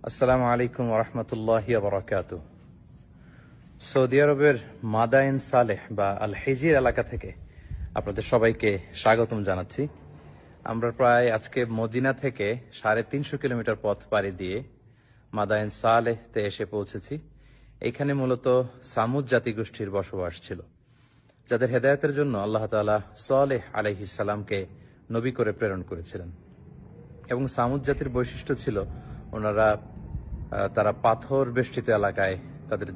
আসসালামু আলাইকুম ওরহমতুল্লাহি বারাকাতু। সৌদি আরবের মাদায়েন সালেহ বা আল হিজির এলাকা থেকে আপনাদের সবাইকে স্বাগতম জানাচ্ছি। আমরা প্রায় আজকে মদিনা থেকে 350 কিলোমিটার পথ পাড়ি দিয়ে মাদায়েন সালেহতে এসে পৌঁছেছি। এখানে মূলত সামুদ জাতিগোষ্ঠীর বসবাস ছিল, যাদের হেদায়েতের জন্য আল্লাহ তাআলা সালেহ আলাইহিস সালামকে নবী করে প্রেরণ করেছিলেন। এবং সামুদ জাতির বৈশিষ্ট্য ছিল তারা পাথর বেষ্টিত এলাকায় তাদের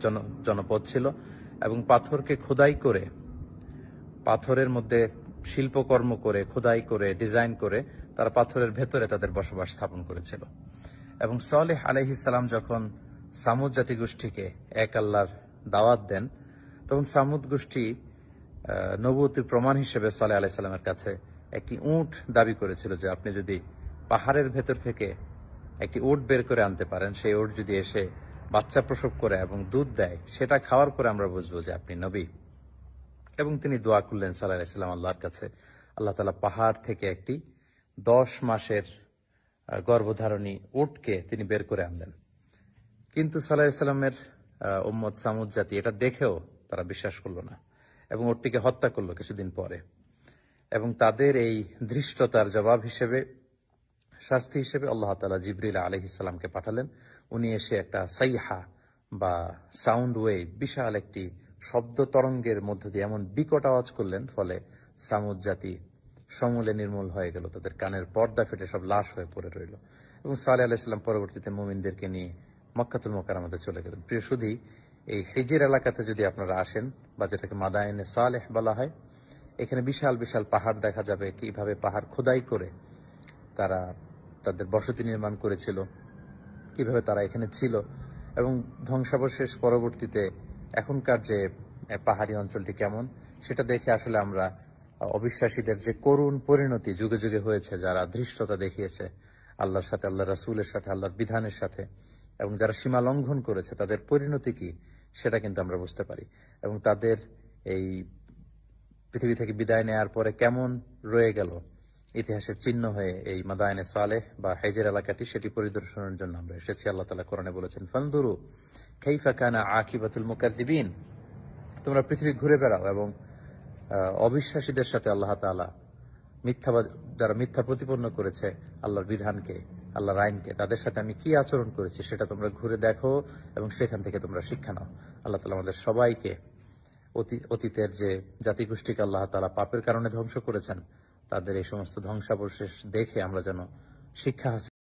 জনপদ ছিল এবং পাথরকে খোদাই করে, পাথরের মধ্যে শিল্পকর্ম করে, খোদাই করে, ডিজাইন করে তারা পাথরের ভেতরে তাদের বসবাস স্থাপন করেছিল। এবং সালেহ আলাইহিস সালাম যখন সামুদ জাতিগোষ্ঠীকে এক আল্লাহর দাওয়াত দেন, তখন সামুদ গোষ্ঠী নবুয়তির প্রমাণ হিসেবে সালেহ আলাইহিস সালামের কাছে একটি উট দাবি করেছিল যে আপনি যদি পাহাড়ের ভেতর থেকে একটি উট বের করে আনতে পারেন, সেই উট যদি এসে বাচ্চা প্রসব করে এবং দুধ দেয়, সেটা খাওয়ার পরে আমরা বুঝবো যে আপনি নবী। এবং তিনি দোয়া করলেন সাল্লাল্লাহু আলাইহি ওয়াসাল্লাম আল্লাহর কাছে। আল্লাহ তাআলা পাহাড় থেকে একটি 10 মাসের গর্ভধারণী উটকে তিনি বের করে আনলেন। কিন্তু সাল্লাল্লাহু আলাইহি ওয়াসাল্লামের উম্মত সামুদ জাতি এটা দেখেও তারা বিশ্বাস করলো না এবং উটটিকে হত্যা করলো কিছুদিন পরে। এবং তাদের এই ধৃষ্টতার জবাব হিসেবে, শাস্তি হিসেবে আল্লাহ তাআলা জিবরিল আলাইহিস সালামকে পাঠালেন। উনি এসে একটা সাইহা বা সাউন্ড ওয়েভ, বিশাল একটি শব্দ তরঙ্গের মধ্য দিয়ে এমন বিকট আওয়াজ করলেন, ফলে সামুদ জাতি সমূলে নির্মূল হয়ে গেল, তাদের কানের পর্দা ফেটে সব লাশ হয়ে পড়ে রইল। এবং সালেহ আলাইহিস সালাম পরবর্তীতে মুমিনদেরকে নিয়ে মক্কাতুল মুকাররমাতে চলে গেলেন। প্রিয় সুধী, এই হিজির এলাকাতে যদি আপনারা আসেন, বা যেটাকে মাদায়েনে সালেহ বলা হয়, এখানে বিশাল বিশাল পাহাড় দেখা যাবে, কিভাবে পাহাড় খোদাই করে তারা তাদের বসতি নির্মাণ করেছিল, কিভাবে তারা এখানে ছিল। এবং ধ্বংসাবশেষ পরবর্তীতে এখনকার যে পাহাড়ি অঞ্চলটি কেমন, সেটা দেখে আসলে আমরা অবিশ্বাসীদের যে করুণ পরিণতি যুগে যুগে হয়েছে, যারা ধৃষ্টতা দেখিয়েছে আল্লাহর সাথে, আল্লাহ রাসূলের সাথে, আল্লাহর বিধানের সাথে, এবং যারা সীমা লঙ্ঘন করেছে, তাদের পরিণতি কি সেটা কিন্তু আমরা বুঝতে পারি। এবং তাদের এই পৃথিবী থেকে বিদায় নেওয়ার পরে কেমন রয়ে গেল ইতিহাসের চিহ্ন হয়ে এই মাদায়েনে সালেহ বা হিজির এলাকাটি, সেটি পরিদর্শনের জন্য আমরা এসেছি। আল্লাহ তাআলা কোরআনে বলেছেন, ফানদুরু কাইফা কানা আকিবাতুল মুকাজ্জিবিন, তোমরা পৃথিবী ঘুরে বেড়াও এবং অবিশ্বাসীদের সাথে আল্লাহ তাআলা যারা মিথ্যা প্রতিপন্ন করেছে আল্লাহর বিধানকে, আল্লাহর আইনকে, তাদের সাথে আমি কি আচরণ করেছি সেটা তোমরা ঘুরে দেখো এবং সেখান থেকে তোমরা শিক্ষা নাও। আল্লাহ তাআলা আমাদের সবাইকে অতীতের যে জাতিগোষ্ঠীকে আল্লাহ তাআলা পাপের কারণে ধ্বংস করেছেন, তাদের এই সমস্ত ধ্বংসাবশেষ দেখে আমরা যেন শিক্ষা